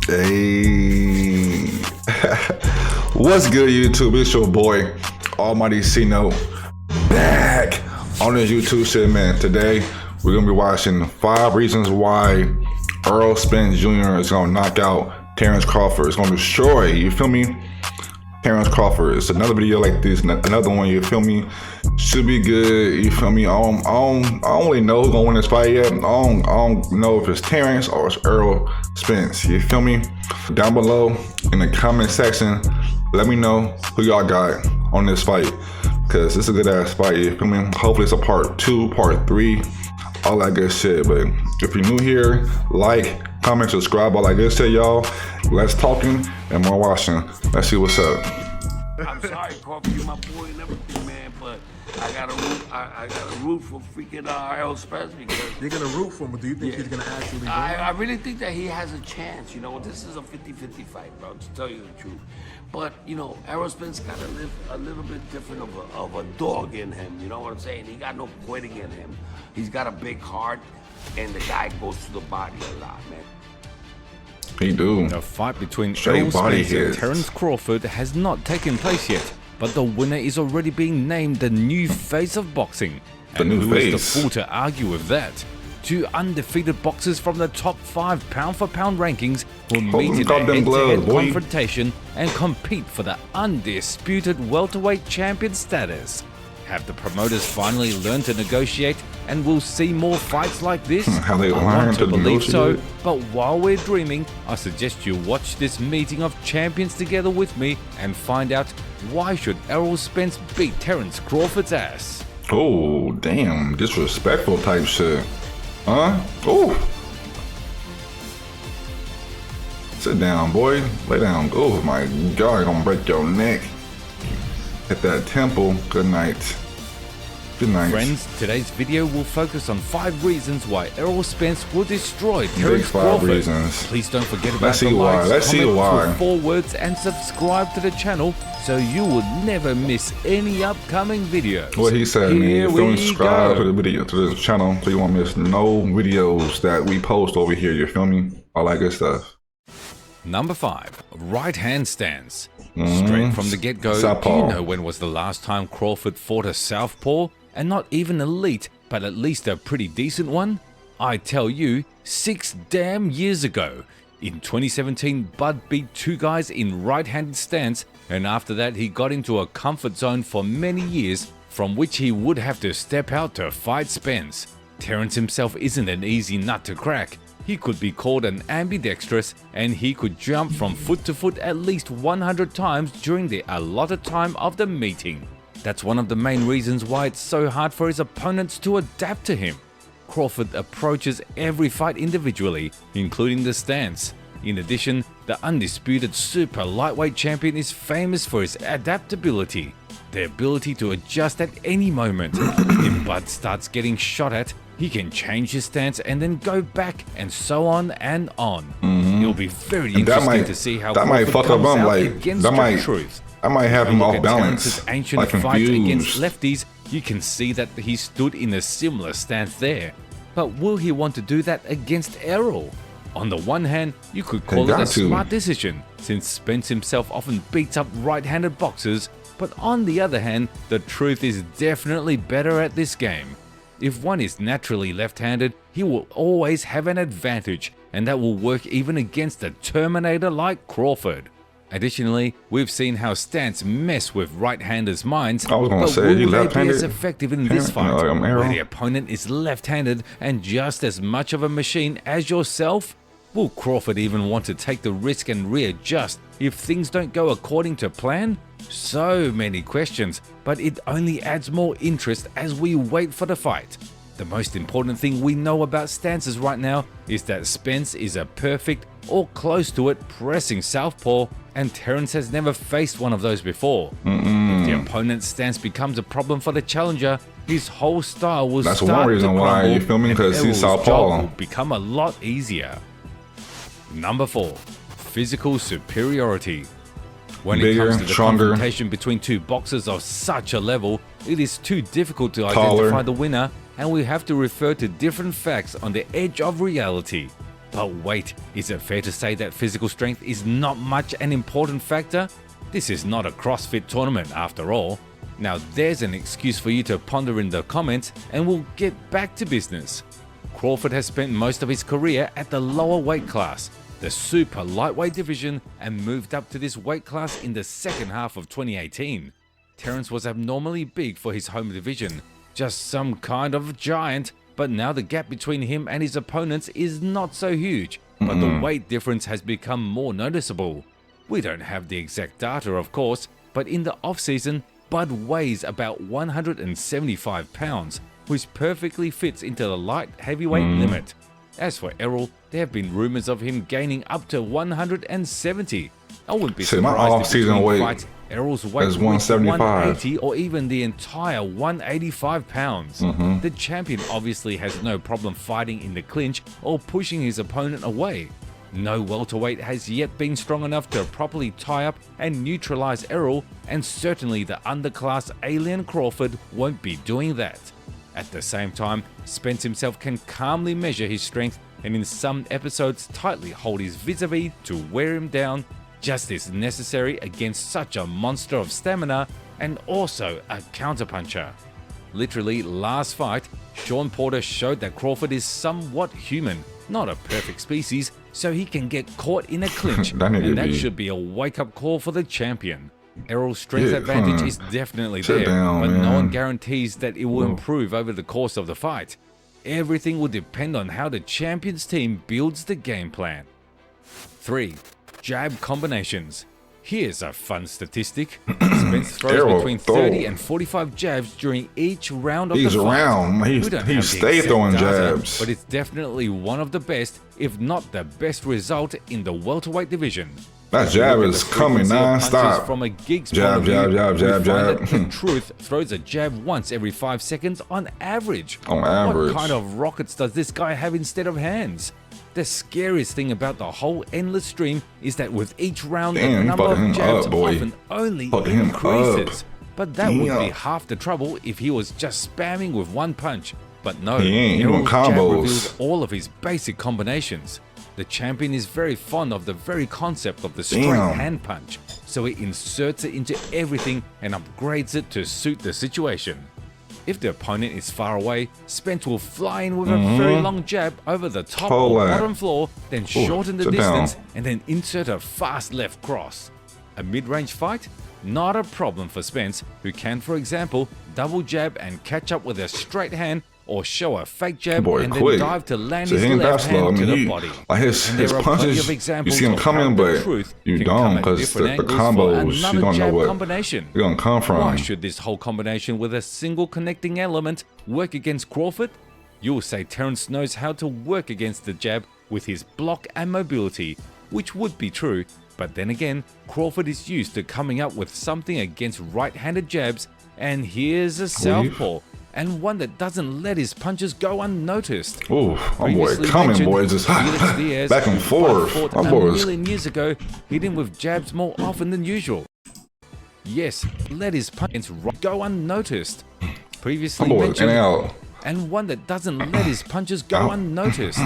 Hey, what's good, YouTube? It's your boy, Almighty C-Note, back on this YouTube shit, man. Today, we're gonna be watching 5 reasons why ERROL Spence Jr. is gonna knock out Terrence Crawford. It's gonna destroy, you feel me? Terrence Crawford. It's another video like this, another one, you feel me? Should be good, you feel me? I don't really know who's gonna win this fight yet. I don't know if it's Terrence or it's ERROL Spence, you feel me? Down below in the comment section, let me know who y'all got on this fight, because this is a good ass fight, you feel me? Hopefully it's a part 2, part 3, all that good shit. But if you're new here, like, comment, subscribe, all that good shit, y'all. Less talking and more watching. Let's see what's up. I'm sorry, Crawford, you my boy and everything, man, but I gotta root for freaking ERROL Spence because you're gonna root for him, but do you think he's gonna actually win? I really think that he has a chance. You know, this is a 50-50 fight, bro, to tell you the truth. But you know, ERROL Spence got a little bit different of a dog in him. You know what I'm saying? He got no quitting in him. He's got a big heart, and the guy goes to the body a lot, man. He do. The fight between Straight ERROL body Spence and hits. Terrence Crawford has not taken place yet, but the winner is already being named the new face of boxing. The and new who is face. the fool to argue with that? 2 undefeated boxers from the top 5 pound-for-pound rankings will meet in a goddamn gloves, head-to-head boy. confrontation and compete for the undisputed welterweight champion status. Have the promoters finally learned to negotiate, and we'll see more fights like this? How they I learn want to to believe so, negotiate? but while we're dreaming, I suggest you watch this meeting of champions together with me and find out why should ERROL Spence beat Terrence Crawford's ass. Oh, damn, disrespectful type shit. Huh? Oh. Sit down, boy. Lay down. Oh my God, gonna break your neck. Hit that temple. Good night. Good night. Friends, today's video will focus on 5 reasons why ERROL Spence will destroy Terrence 5 Crawford. reasons. Please don't forget about Let's see the why. likes, Let's see comments why. with 4 words, and subscribe to the channel so you will never miss any upcoming videos. What he said, Here man. Don't we subscribe go. to the video, to this channel, so you won't miss no videos that we post over here. You feel me? All that good stuff. Number 5, right hand stance. Straight from the get-go, do Southpaw. you know when was the last time Crawford fought a southpaw? And not even elite, but at least a pretty decent one? I tell you, 6 damn years ago. In 2017, Bud beat 2 guys in right-handed stance, and after that he got into a comfort zone for many years, from which he would have to step out to fight Spence. Terrence himself isn't an easy nut to crack. He could be called an ambidextrous, and he could jump from foot to foot at least 100 times during the allotted time of the meeting. That's one of the main reasons why it's so hard for his opponents to adapt to him. Crawford approaches every fight individually, including the stance. In addition, the undisputed super lightweight champion is famous for his adaptability, the ability to adjust at any moment. If Bud starts getting shot at, he can change his stance and then go back, and so on and on. It'll be very interesting to see how that might Crawford fuck up comes him, out like, against that the might- truth. I might have If you him look off at balance, Terrence's ancient like fights against confused. lefties, you can see that he stood in a similar stance there. But will he want to do that against ERROL? On the one hand, you could call it a got to. smart decision, since Spence himself often beats up right-handed boxers, but on the other hand, the truth is definitely better at this game. If one is naturally left-handed, he will always have an advantage, and that will work even against a Terminator like Crawford. Additionally, we've seen how stance mess with right-handers' minds, I was gonna but say, will he they be left-handed? as effective in this fight, Terrence, where the opponent is left-handed and just as much of a machine as yourself? Will Crawford even want to take the risk and readjust if things don't go according to plan? So many questions, but it only adds more interest as we wait for the fight. The most important thing we know about stances right now is that Spence is a perfect, or close to it, pressing southpaw, and Terrence has never faced one of those before. If the opponent's stance becomes a problem for the challenger, his whole style will That's start one reason to why, crumble, you feel me? and Because he's ERROL's southpaw. job will become a lot easier. Number 4, physical superiority. When Bigger, it comes to the stronger. confrontation between 2 boxers of such a level, it is too difficult to Taller. identify the winner, and we have to refer to different facts on the edge of reality. But wait, is it fair to say that physical strength is not much an important factor? This is not a CrossFit tournament after all. Now there's an excuse for you to ponder in the comments, and we'll get back to business. Crawford has spent most of his career at the lower weight class, the super lightweight division, and moved up to this weight class in the second half of 2018. Terrence was abnormally big for his home division, just some kind of giant, but now the gap between him and his opponents is not so huge, but the weight difference has become more noticeable. We don't have the exact data, of course, but in the off-season, Bud weighs about 175 pounds, which perfectly fits into the light heavyweight limit. As for ERROL, there have been rumors of him gaining up to 170. I wouldn't be surprised if between fights, ERROL's weight is reached 175. 180 or even the entire 185 pounds. The champion obviously has no problem fighting in the clinch or pushing his opponent away. No welterweight has yet been strong enough to properly tie up and neutralize ERROL, and certainly the underclass alien Crawford won't be doing that. At the same time, Spence himself can calmly measure his strength and in some episodes tightly hold his vis-a-vis to wear him down, just as necessary against such a monster of stamina and also a counterpuncher. Literally last fight, Sean Porter showed that Crawford is somewhat human, not a perfect species, so he can get caught in a clinch, and that should be a wake-up call for the champion. ERROL's strength advantage is definitely there, but no one guarantees that it will improve over the course of the fight. Everything will depend on how the champion's team builds the game plan. 3. Jab combinations. Here's a fun statistic. Spence throws between 30 and 45 jabs during each round of the fight. He stayed throwing jabs. But it's definitely one of the best, if not the best result in the welterweight division. That jab is coming non-stop. From a geek's jab. The Truth throws a jab once every 5 seconds on average. What kind of rockets does this guy have instead of hands? The scariest thing about the whole endless stream is that with each round the number of jabs often only increases. But that would be half the trouble if he was just spamming with one punch. But no, ERROL's jab reveals all of his basic combinations. The champion is very fond of the very concept of the straight hand punch, so he inserts it into everything and upgrades it to suit the situation. If the opponent is far away, Spence will fly in with a very long jab over the top or bottom floor, then shorten the distance and then insert a fast left cross. A mid-range fight? Not a problem for Spence, who can, for example, double jab and catch up with a straight hand, or show a fake jab and then dive to land his left hand to the body. Like his punches, you see him coming, but you don't, because the combos, you don't know what they're going to come from. Why should this whole combination with a single connecting element work against Crawford? You'll say Terrence knows how to work against the jab with his block and mobility, which would be true, but then again, Crawford is used to coming up with something against right-handed jabs, and here's a southpaw, and one that doesn't let his punches go unnoticed. Oh, my boy coming, boys. Just back and forth. My boy was... million years ago, hit him with jabs more often than usual. Yes, let his punches go unnoticed. Previously mentioned, and one that doesn't let his punches go unnoticed.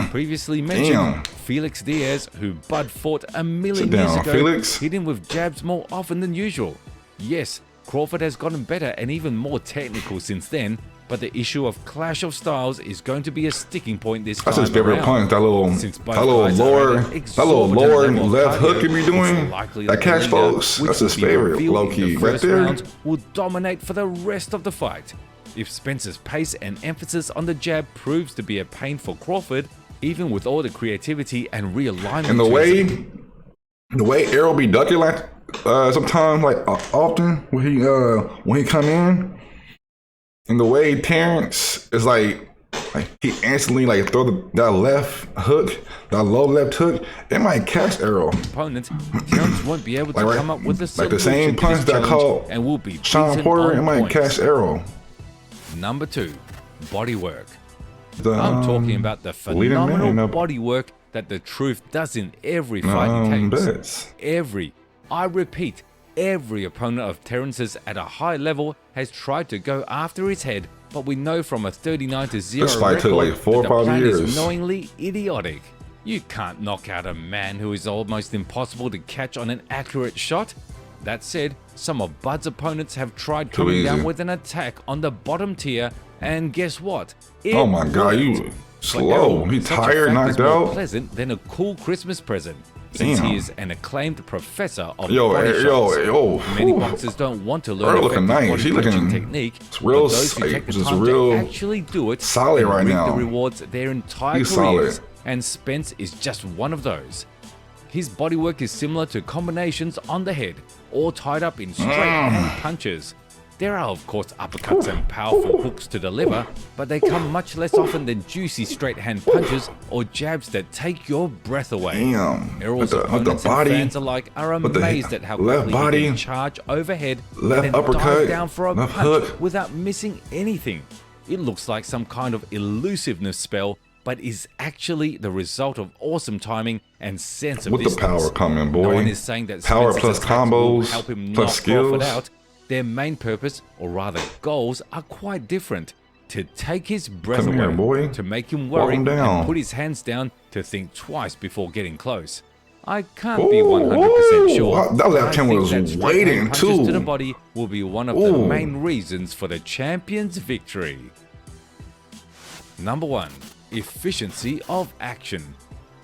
Previously mentioned, Felix Diaz, who Bud fought a million years ago, hit him with jabs more often than usual. Yes, Crawford has gotten better and even more technical since then, but the issue of clash of styles is going to be a sticking point this time around. That's his favorite punch, that little lower left hook he be doing, that catch folks, that's his favorite, low-key, right there. Will dominate for the rest of the fight. If Spence's pace and emphasis on the jab proves to be a pain for Crawford, even with all the creativity and realignment. And the way ERROL be ducking like sometimes, like often when he come in, and the way Terrence is like he instantly like throw that left hook, that low left hook, it might catch ERROL. Opponent, Terrence won't be able to come up with a solution like the same punch that caught and will be Sean Porter. It might catch ERROL. Number 2, bodywork. I'm talking about the phenomenal bodywork that the Truth does in every fight he takes. I repeat, every opponent of Terrence's at a high level has tried to go after his head, but we know from a 39-0 record took like 4 or 5 years. Is knowingly idiotic. You can't knock out a man who is almost impossible to catch on an accurate shot. That said, some of Bud's opponents have tried coming down with an attack on the bottom tier, and guess what? Oh my God, you slow. He tired, knocked out. More pleasant than a cool Christmas present, since he is an acclaimed professor of yo, Many boxers don't want to learn looking nice. He looking technique. It's real but those who take the time real to actually do it solid right reap now. the rewards their entire He's careers. solid. And Spence is just one of those. His bodywork is similar to combinations on the head, all tied up in straight hand punches. There are of course uppercuts and powerful hooks to deliver, but they come much less often than juicy straight hand punches or jabs that take your breath away. Damn. Errol's opponents and fans alike are amazed at how quickly he can charge overhead and then dive down for a punch without missing anything. It looks like some kind of elusiveness spell, but is actually the result of awesome timing and sense of distance. With the power coming, boy. No one is saying that power Spence's plus attacks will combos help him plus knock skills. Crawford out. Their main purpose, or rather goals, are quite different. To take his breath Come away, here, boy. to make him Walk worry him down. and put his hands down, to think twice before getting close. I can't be 100% sure. That left hand was that straight waiting hand punches too. to the body will be one of the main reasons for the champion's victory. Number 1. Efficiency of action.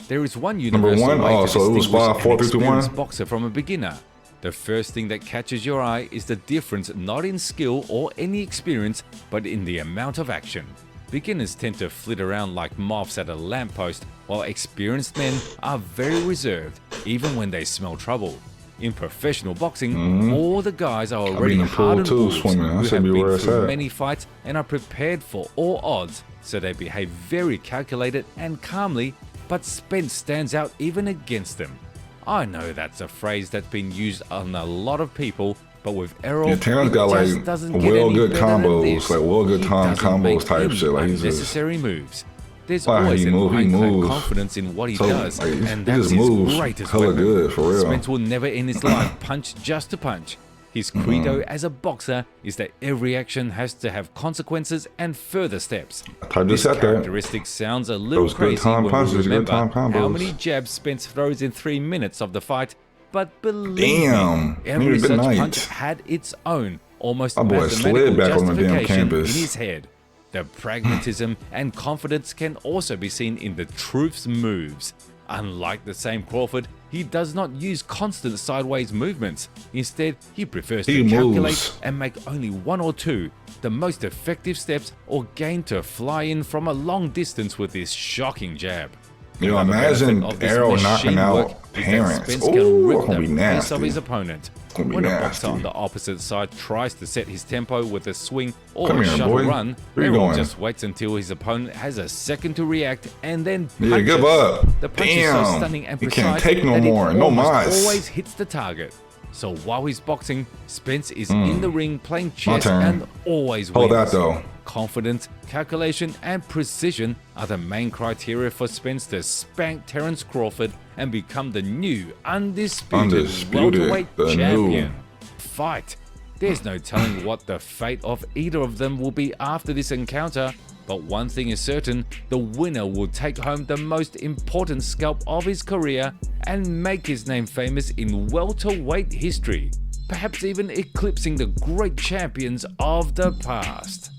There is one universal way to so it was distinguish 5, 4, an 3, 2, 1? experienced boxer from a beginner. The first thing that catches your eye is the difference not in skill or any experience, but in the amount of action. Beginners tend to flit around like moths at a lamppost, while experienced men are very reserved, even when they smell trouble. In professional boxing, all the guys are already hardened wolves who have been through many fights and are prepared for all odds, so they behave very calculated and calmly, but Spence stands out even against them. I know that's a phrase that's been used on a lot of people, but with Errol, Terrence got like well good combos, like well good combos type shit. Like he's unnecessary moves. There's always an ironclad confidence in what he does, and that's his greatest weapon. Good, for real. Spence will never in his life punch just to punch. His credo as a boxer is that every action has to have consequences and further steps. This characteristic sounds a little crazy when we remember how many jabs Spence throws in 3 minutes of the fight, but believe me, every such punch had its own, almost mathematical justification in his head. The pragmatism and confidence can also be seen in the truth's moves. Unlike the same Crawford, he does not use constant sideways movements. Instead, he prefers to calculate and make only 1 or 2, the most effective steps, or gain to fly in from a long distance with this shocking jab. You know, imagine Errol knocking out Terrence. Spence can rip gonna be the pace of nasty. his opponent. Gonna be When a nasty. boxer on the opposite side tries to set his tempo with a swing or Come a here, shuttle boy. run, Where you Errol going? just waits until his opponent has a second to react and then punches. Yeah, give up. The punch is so Damn. stunning and He precise can't take no that more. it No almost mas. always hits the target. So while he's boxing, Spence is in the ring playing chess and always wins. Hold that though. Confidence, calculation, and precision are the main criteria for Spence to spank Terrence Crawford and become the new undisputed welterweight champion. Fight. There's no telling what the fate of either of them will be after this encounter, but one thing is certain, the winner will take home the most important scalp of his career and make his name famous in welterweight history, perhaps even eclipsing the great champions of the past.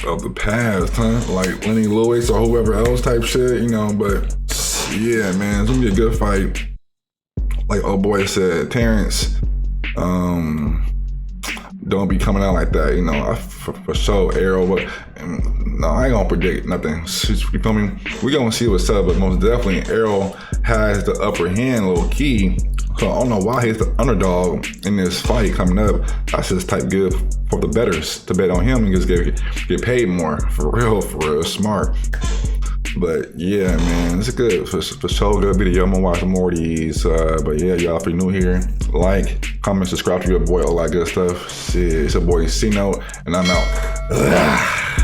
Of the past, huh? Like Lenny Lewis or whoever else type shit, you know, but yeah, man, it's gonna be a good fight. Like old boy said, Terrence, don't be coming out like that, you know. For sure, Errol, but no, I ain't gonna predict nothing. You feel me? We gonna see what's up, but most definitely Errol has the upper hand, low key. So I don't know why he's the underdog in this fight coming up. That's just type good for the bettors to bet on him and just get paid more. For real, smart. But yeah, man, it's a good, for sure, good video. I'm gonna watch more of these. But yeah, y'all, if you're new here, like, comment, subscribe to your boy, all that good stuff. Shit, it's your boy C-Note, and I'm out.